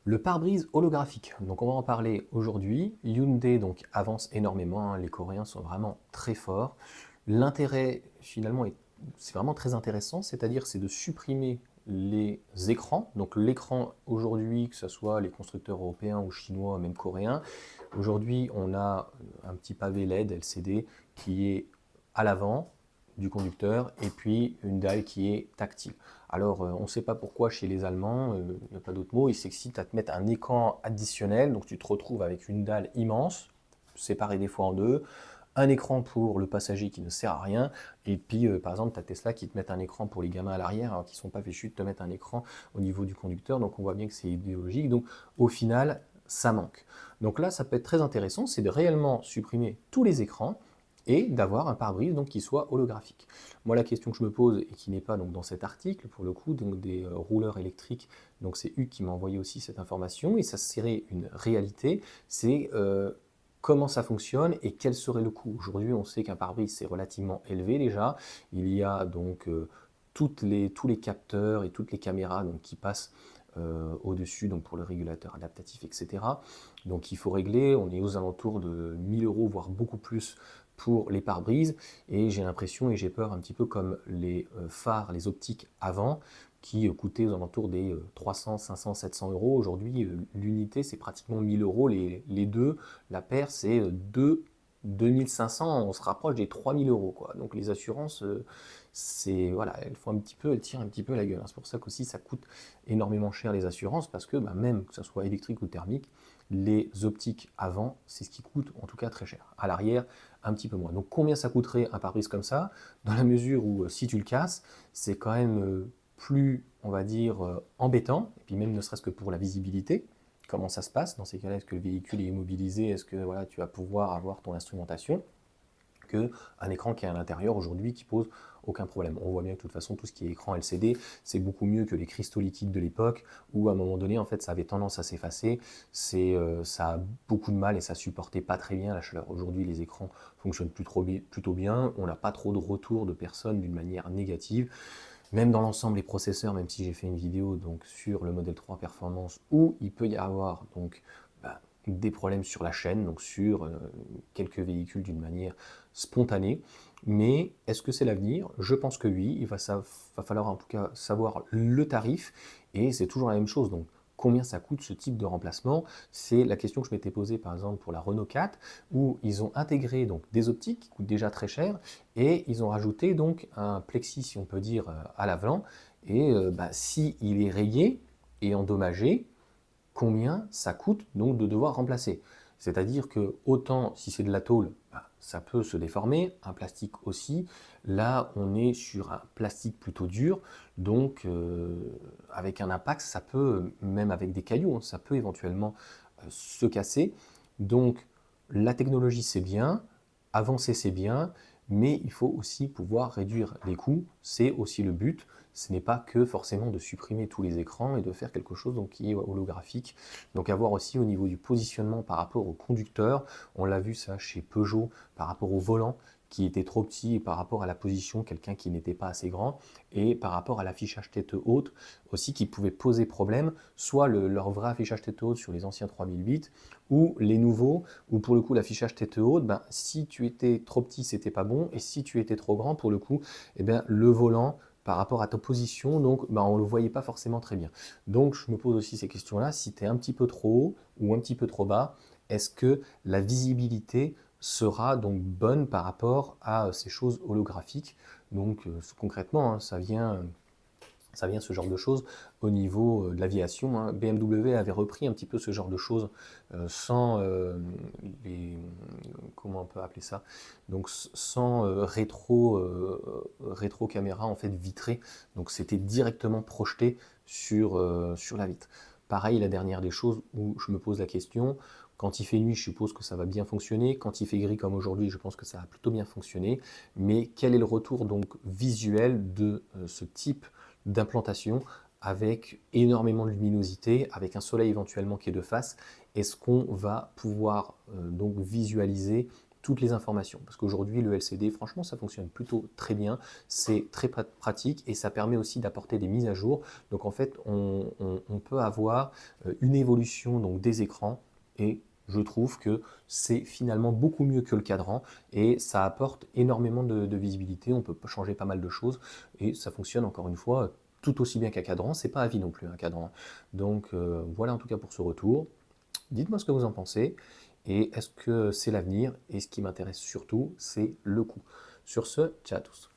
Le pare-brise holographique, donc on va en parler aujourd'hui. Hyundai donc avance énormément, hein. Les Coréens sont vraiment très forts. L'intérêt finalement c'est vraiment très intéressant, c'est-à-dire c'est de supprimer les écrans. Donc l'écran aujourd'hui, que ce soit les constructeurs européens ou chinois, même coréens, aujourd'hui on a un petit pavé LED LCD qui est à l'avant du conducteur et puis une dalle qui est tactile. Alors, on ne sait pas pourquoi chez les Allemands, il n'y a pas d'autre mot, ils s'excitent à te mettre un écran additionnel, donc tu te retrouves avec une dalle immense, séparée des fois en deux, un écran pour le passager qui ne sert à rien, et puis par exemple, tu as Tesla qui te met un écran pour les gamins à l'arrière, alors qu'ils ne sont pas fichus de te mettre un écran au niveau du conducteur, donc on voit bien que c'est idéologique, donc au final, ça manque. Donc là, ça peut être très intéressant, c'est de réellement supprimer tous les écrans, et d'avoir un pare-brise donc qui soit holographique. Moi, la question que je me pose et qui n'est pas donc dans cet article, pour le coup, donc des rouleurs électriques, donc c'est Hugues qui m'a envoyé aussi cette information et ça serait une réalité, c'est comment ça fonctionne et quel serait le coût. Aujourd'hui, on sait qu'un pare-brise c'est relativement élevé déjà. Il y a donc tous les capteurs et toutes les caméras donc, qui passent au-dessus donc pour le régulateur adaptatif, etc. Donc il faut régler, on est aux alentours de 1000 euros, voire beaucoup plus pour les pare-brises, et j'ai l'impression et j'ai peur un petit peu comme les phares, les optiques avant, qui coûtaient aux alentours des 300, 500, 700 euros. Aujourd'hui, l'unité, c'est pratiquement 1000 euros. Les deux, la paire, c'est 2500, on se rapproche des 3000 euros, quoi. Donc les assurances, voilà, elles tirent un petit peu la gueule, hein. C'est pour ça qu'aussi ça coûte énormément cher les assurances, parce que bah, même que ce soit électrique ou thermique, les optiques avant, c'est ce qui coûte en tout cas très cher. À l'arrière, un petit peu moins. Donc combien ça coûterait un pare-brise comme ça? Dans la mesure où si tu le casses, c'est quand même plus, on va dire, embêtant, et puis même ne serait-ce que pour la visibilité. Comment ça se passe dans ces cas-là? Est-ce que le véhicule est immobilisé? Est-ce que voilà, tu vas pouvoir avoir ton instrumentation? Qu'un écran qui est à l'intérieur aujourd'hui qui pose aucun problème. On voit bien que de toute façon tout ce qui est écran LCD, c'est beaucoup mieux que les cristaux liquides de l'époque où à un moment donné en fait ça avait tendance à s'effacer, ça a beaucoup de mal et ça supportait pas très bien la chaleur. Aujourd'hui les écrans fonctionnent plutôt bien, on n'a pas trop de retour de personnes d'une manière négative. Même dans l'ensemble, les processeurs, même si j'ai fait une vidéo donc, sur le modèle 3 Performance, où il peut y avoir donc, bah, des problèmes sur la chaîne, donc sur quelques véhicules d'une manière spontanée. Mais est-ce que c'est l'avenir? Je pense que oui. Va falloir en tout cas savoir le tarif, et c'est toujours la même chose. Donc, combien ça coûte ce type de remplacement? C'est la question que je m'étais posée par exemple pour la Renault 4, où ils ont intégré donc, des optiques qui coûtent déjà très cher, et ils ont rajouté donc un plexi, si on peut dire, à l'avant. Et bah, si il est rayé et endommagé, combien ça coûte donc de devoir remplacer? C'est-à-dire que autant si c'est de la tôle, bah, ça peut se déformer, un plastique aussi. Là, on est sur un plastique plutôt dur, donc avec un impact, ça peut, même avec des cailloux, hein, ça peut éventuellement se casser. Donc la technologie, c'est bien, avancer, c'est bien, mais il faut aussi pouvoir réduire les coûts, c'est aussi le but. Ce n'est pas que forcément de supprimer tous les écrans et de faire quelque chose donc, qui est holographique. Donc avoir aussi au niveau du positionnement par rapport au conducteur, on l'a vu ça chez Peugeot par rapport au volant qui était trop petit et par rapport à la position, quelqu'un qui n'était pas assez grand, et par rapport à l'affichage tête haute aussi qui pouvait poser problème, soit leur vrai affichage tête haute sur les anciens 3008 ou les nouveaux, où pour le coup l'affichage tête haute, ben, si tu étais trop petit c'était pas bon, et si tu étais trop grand pour le coup, eh bien, le volant par rapport à ta position, donc bah, on ne le voyait pas forcément très bien. Donc je me pose aussi ces questions-là, si tu es un petit peu trop haut ou un petit peu trop bas, est-ce que la visibilité sera donc bonne par rapport à ces choses holographiques? Donc concrètement, hein, ça vient ce genre de choses au niveau de l'aviation, hein. BMW avait repris un petit peu ce genre de choses sans les, comment on peut appeler ça, donc sans rétro caméra en fait vitrée, donc c'était directement projeté sur la vitre. Pareil, la dernière des choses où je me pose la question, quand il fait nuit, je suppose que ça va bien fonctionner. Quand il fait gris comme aujourd'hui, je pense que ça va plutôt bien fonctionner. Mais quel est le retour donc visuel de ce type d'implantation avec énormément de luminosité, avec un soleil éventuellement qui est de face? Est-ce qu'on va pouvoir donc visualiser toutes les informations. Parce qu'aujourd'hui, le LCD, franchement, ça fonctionne plutôt très bien, c'est très pratique et ça permet aussi d'apporter des mises à jour. Donc en fait, on peut avoir une évolution donc, des écrans et je trouve que c'est finalement beaucoup mieux que le cadran et ça apporte énormément de visibilité. On peut changer pas mal de choses et ça fonctionne encore une fois tout aussi bien qu'un cadran. C'est pas à vie non plus un cadran. Donc voilà en tout cas pour ce retour. Dites-moi ce que vous en pensez et est-ce que c'est l'avenir? Et ce qui m'intéresse surtout, c'est le coût. Sur ce, ciao à tous.